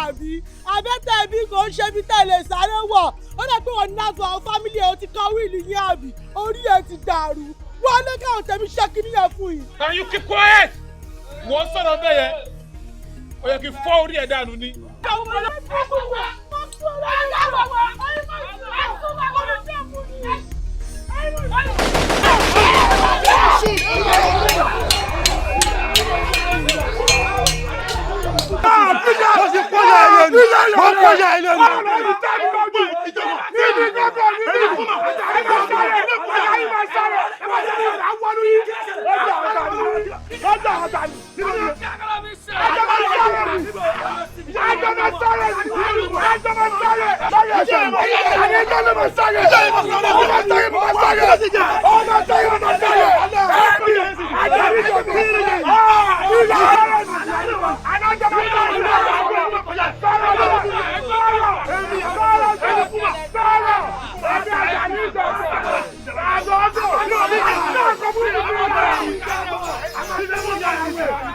àbí abẹ́tẹ̀ bí kò ń ṣe bí tẹ̀lé sáré wọ̀ ó dẹ̀ pé wọ́n ní láti àwọn fámìlì ẹ̀ ó ti kọ́ wíìlì yín àbí orí ẹ̀ ti dàrú wọ́n lé káwọn tẹ̀mí ṣe kí nìyẹn fún yìí. Can you keep quiet? Wọ́n sọ̀rọ̀ bẹ́ẹ̀ yẹn ó yẹ kí fọ́ orí ẹ̀ dànù ni.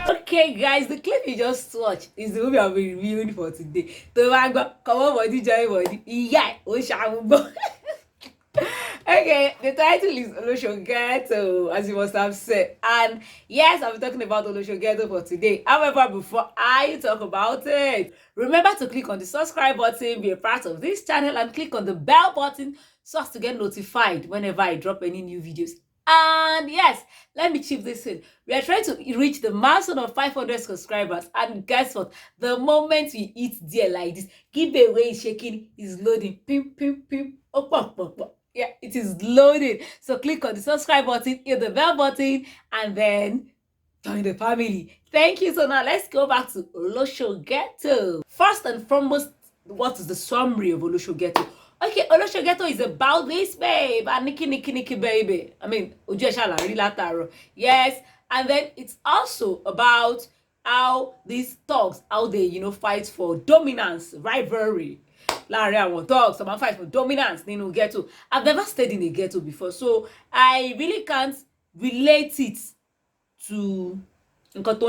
Okay, guys, the clip you just watched is the movie I'll be reviewing for today. Come on, body, joy, body. Yeah, okay, the title is Olosho Ghetto, as you must have said. And yes, I'll be talking about Olosho Ghetto for today. However, before I talk about it, remember to click on the subscribe button, be a part of this channel, and click on the bell button so as to get notified whenever I drop any new videos. And yes, let me chip this in. We are trying to reach the milestone of 500 subscribers. And guess what? The moment we eat there like this, giveaway is shaking, is loading. Pim, pim, pim. Oh, pop, pop, pop. Yeah, it is loading. So click on the subscribe button, hit the bell button, and then join the family. Thank you. So now let's go back to Olosho Ghetto. First and foremost, what is the summary of Olosho Ghetto? Okay, Olosho Ghetto is about this babe, a Niki baby. I mean, yes, and then it's also about how these thugs, how they, fight for dominance, rivalry. Thugs, someone fight for dominance in ghetto. I've never stayed in a ghetto before, so I really can't relate it to but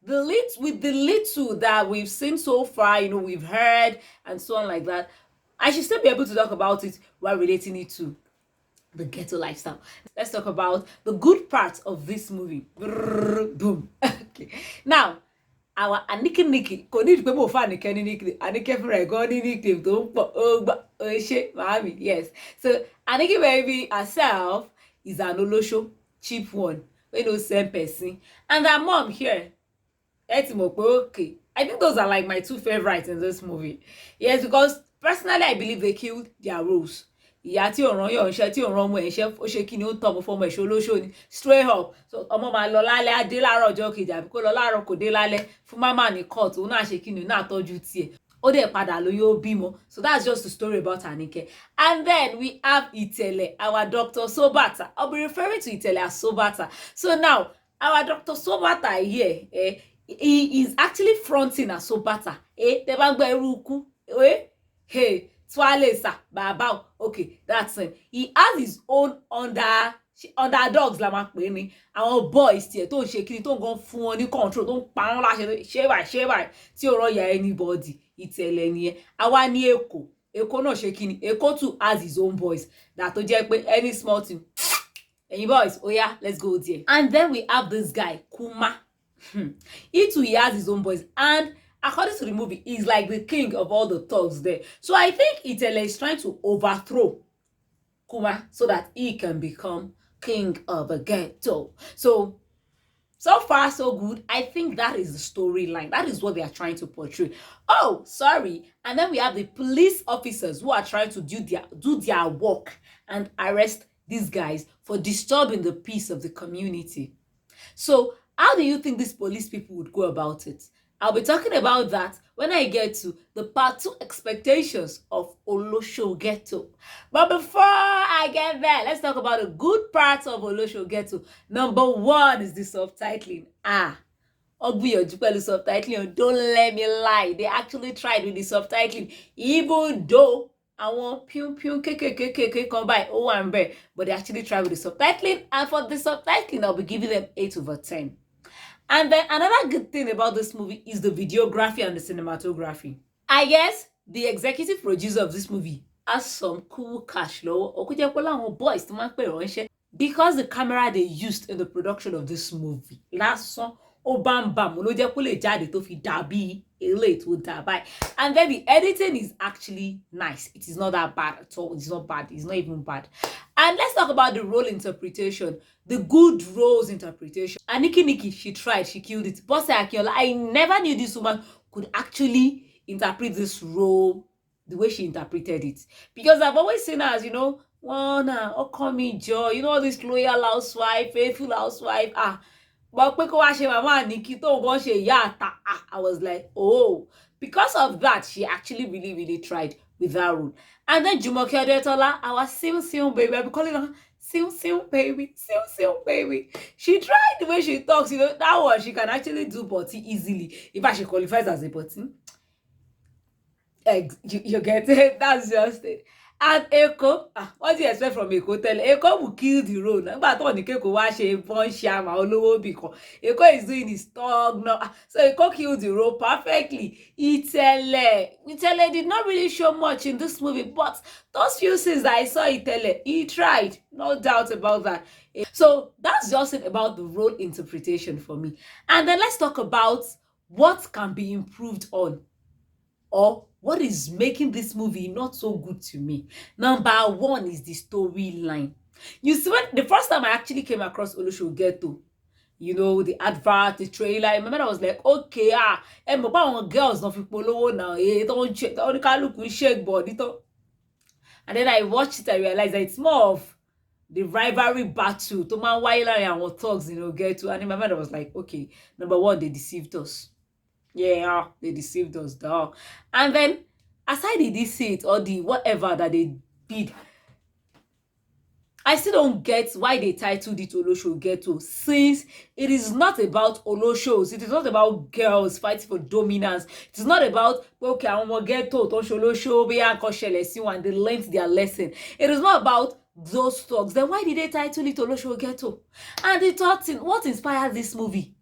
with the little that we've seen so far, we've heard and so on like that, I should still be able to talk about it while relating it to the ghetto lifestyle. Let's talk about the good parts of this movie. Boom. Okay. Now, our Aniki kò ní pé mo fa Anike ní nickname. Anike fúnra ẹ̀ gan ní nickname tó pọ̀ mami. Yes. So Aniki baby herself is an Olosho, cheap one. We know same person. And her mom here, okay. I think those are like my two favorites in this movie. Yes, because personally I believe they killed their roles. Ìyá tí ò rán yàn ṣe tí ò rán ọmọ ẹ̀ ṣe ó ṣe kí ni ó tọ́ ọmọ fọmọ ẹ̀ ṣe Olóṣó ni straight up. So ọmọ máa lọ lálẹ́ á dé láàárọ̀ ọjọ́ kejì àbí kó lọ láàárọ̀ kò dé lálẹ́ fún mama ní court òun náà ṣe kí ni òun náà tọ́jú tiẹ̀ ó dẹ̀ padà ló yóò bímọ. So that's just the story about Anike. And then we have Itele, our Dr. Sobata. I'll be referring to Itele as Sobata. So now our Dr. Sobata here, he is actually fronting as Sobata. Tẹ́ bá gbọ́ eruku, hey. Twalesa, Babao. Okay, that's it. He has his own underdogs la máa pè ní. Àwọn boys tiẹ̀ tó ń ṣe kíni tó ń gan fún wọn ní control tó ń pa wọ́n láṣẹ ṣe báyìí tí ò rọ̀ ya anybody. Itele nìyẹn. Àwa ní Èkó náà ṣe kíni. Èkó too has his own boys. That tó jẹ́ pé any small thing. Hey boys, oh yeah, let's go there. And then we have this guy, Kuma. He has his own boys. And according to the movie, he's like the king of all the thugs there. So I think Itele is trying to overthrow Kuma so that he can become king of a ghetto. So far, so good. I think that is the storyline. That is what they are trying to portray. Oh, sorry. And then we have the police officers who are trying to do their work and arrest these guys for disturbing the peace of the community. So how do you think these police people would go about it? I'll be talking about that when I get to the part 2 expectations of Olosho Ghetto. But before I get there, let's talk about the good parts of Olosho Ghetto. Number 1 is the subtitling. Subtitling. Don't let me lie. They actually tried with the subtitling. Even though I want come by but they actually tried with the subtitling. And for the subtitling, I'll be giving them 8/10. And then another good thing about this movie is the videography and the cinematography. I guess the executive producer of this movie has some cool cash flow or could you boys to make because the camera they used in the production of this movie last song bam bam ló jẹ́ kó lè jáde tó fi dàbí eléyìí tó dà báyìí. And then the editing is actually nice. It is not that bad at all. It's not bad. It's not even bad. And let's talk about the role interpretation, the good roles interpretation. And Niki, she tried, she killed it. Bose Akinola, I never knew this woman could actually interpret this role the way she interpreted it, because I've always seen her as, you know, coming joy, you know, this loyal housewife, faithful housewife. But I was like, oh, because of that, she actually really tried with that role. And then Jumoke Odetola, our Sim baby, I'm calling her Sim baby, Sim baby. She tried the way she talks, you know, that one she can actually do body easily if she qualifies as a body. You get it? That's just it. And Eko, what do you expect from Eko? Tell Eko will kill the role. But on the Eko wash a fun sham all over because Eko is doing his talk now. So Eko killed the role perfectly. Itele did not really show much in this movie, but those few scenes that I saw Itele, he tried, no doubt about that. So that's just it about the role interpretation for me. And then let's talk about what can be improved on, or what is making this movie not so good to me. Number one is the storyline. You see, when the first time I actually came across Olosho Ghetto, you know, the advert, the trailer, I remember I was like, okay, girls don't follow now, don't shake body. And then I watched it, I realized that it's more of the rivalry battle to man while and what thugs, you know, Ghetto. And in my mind I was like, okay, number one, they deceived us. Yeah, they deceived us, dog. And then, aside the deceit or the whatever that they did, I still don't get why they titled it Olosho Ghetto, since it is not about Oloshos. It is not about girls fighting for dominance. It is not about, okay, I want ghetto, Olosho, and they learned their lesson. It is not about those thugs. Then why did they title it Olosho Ghetto? And the third thing, what inspired this movie?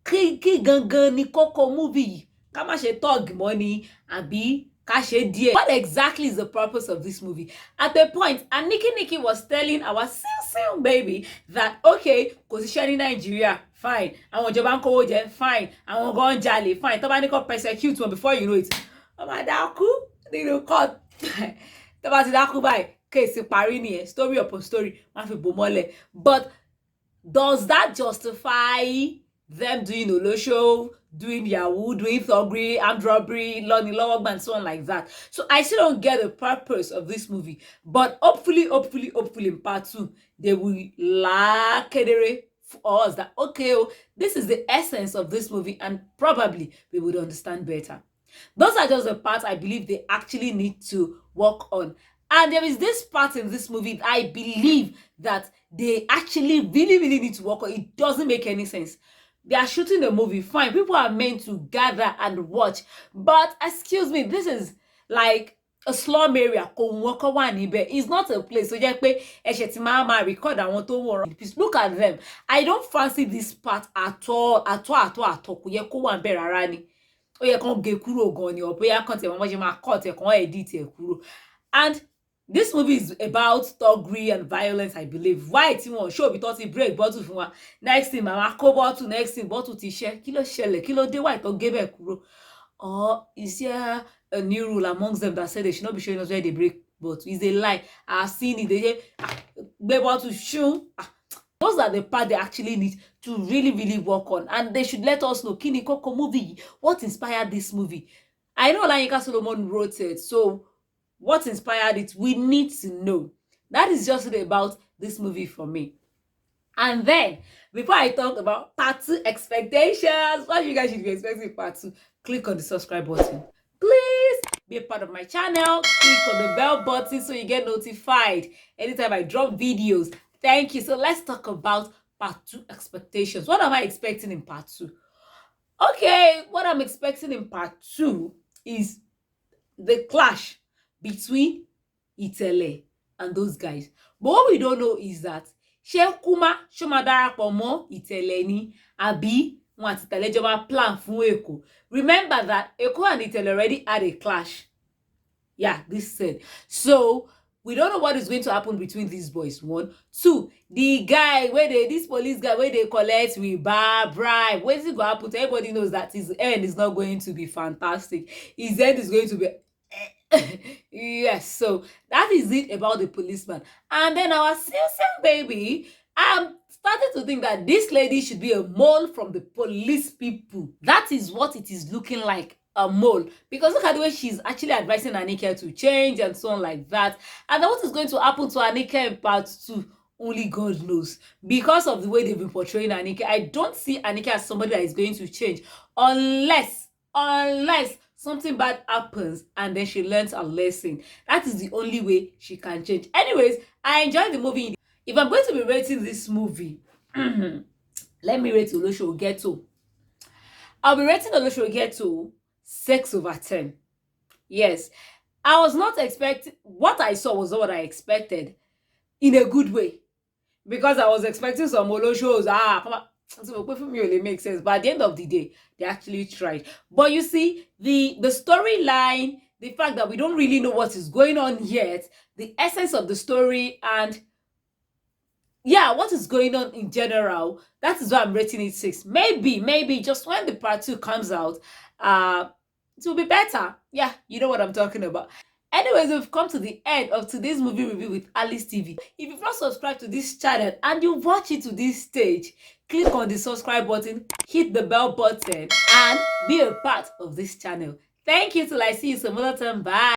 Kí gangan ni kókó movie ká má ṣe tug money àbí ká ṣe díẹ̀. What exactly is the purpose of this movie? At the point, and Niki was telling our Sim baby that, okay, kò síṣẹ́ ní Nigeria, fine. Àwọn ìjọba ń kówó jẹ, fine. Àwọn gan jalè, fine. Tó bá ní kó persecute wọn before you know it. Ọmọ dákú nínú court. Tó bá ti dákú báyìí, case parí nìyẹn, story upon story, wọ́n fi bò mọ́lẹ̀. But does that justify them doing Olosho, doing Yahoo, doing thuggery, armed robbery, Lonnie Lawagba, and so on like that? So I still don't get the purpose of this movie. But hopefully in part 2, they will kedere for us that, okay, this is the essence of this movie, and probably we would understand better. Those are just the parts I believe they actually need to work on. And there is this part in this movie that I believe that they actually really need to work on. It doesn't make any sense. They are shooting the movie, fine. People are meant to gather and watch. But excuse me, this is like a slum area. It's not a place. So just record and look at them. I don't fancy this part at all. And this movie is about thuggery and violence, I believe. Why it won't show because it break bottle from one. Next thing, mama co bottle, next thing, bottle t-shirt, kilo shelle, kilo de white or give a kuro. Or is there a new rule amongst them that said they should not be showing us where they break bottle? Is a lie. I've seen it. They bottle shoe. Those are the part they actually need to really work on. And they should let us know, Kini Koko movie, what inspired this movie? I know Yinka Solomon wrote it, so what inspired it, we need to know. That is just about this movie for me. And then, before I talk about part 2 expectations, what you guys should be expecting part 2, click on the subscribe button. Please be a part of my channel. Click on the bell button so you get notified anytime I drop videos. Thank you. So let's talk about part 2 expectations. What am I expecting in part 2? Okay, what I'm expecting in part 2 is the clash between Itele and those guys. But what we don't know is that Kuma Shomadara Pomo Itele ni Abi wọn àti Itele jọ máa plan fún Èkó. Remember that Èkó and Itele already had a clash. Yeah, this said. So we don't know what is going to happen between these boys. 1, 2, the guy where this police guy where they collect with bribe. What is it going to happen? Everybody knows that his end is not going to be fantastic. His end is going to be yes. So that is it about the policeman. And then our Silsen baby, I'm starting to think that this lady should be a mole from the police people. That is what it is looking like, a mole, because look at the way she's actually advising Anike to change and so on like that. And then what is going to happen to Anike in part 2, only God knows, because of the way they've been portraying Anike. I don't see Anike as somebody that is going to change unless something bad happens and then she learns a lesson. That is the only way she can change. Anyways, I enjoyed the movie. If I'm going to be rating this movie, let me rate Olosho Ghetto. I'll be rating Olosho Ghetto 6/10. Yes, I was not expecting, what I saw was not what I expected, in a good way, because I was expecting some Oloshos. So for me, it makes sense. But at the end of the day, they actually tried. But you see, the storyline, the fact that we don't really know what is going on yet, the essence of the story, and yeah, what is going on in general, that is why I'm rating it 6. Maybe just when the part 2 comes out, it will be better. Yeah, you know what I'm talking about. Anyways, we've come to the end of today's movie review with Alice TV. If you've not subscribed to this channel and you watch it to this stage, click on the subscribe button, hit the bell button, and be a part of this channel. Thank you till I see you some other time. Bye.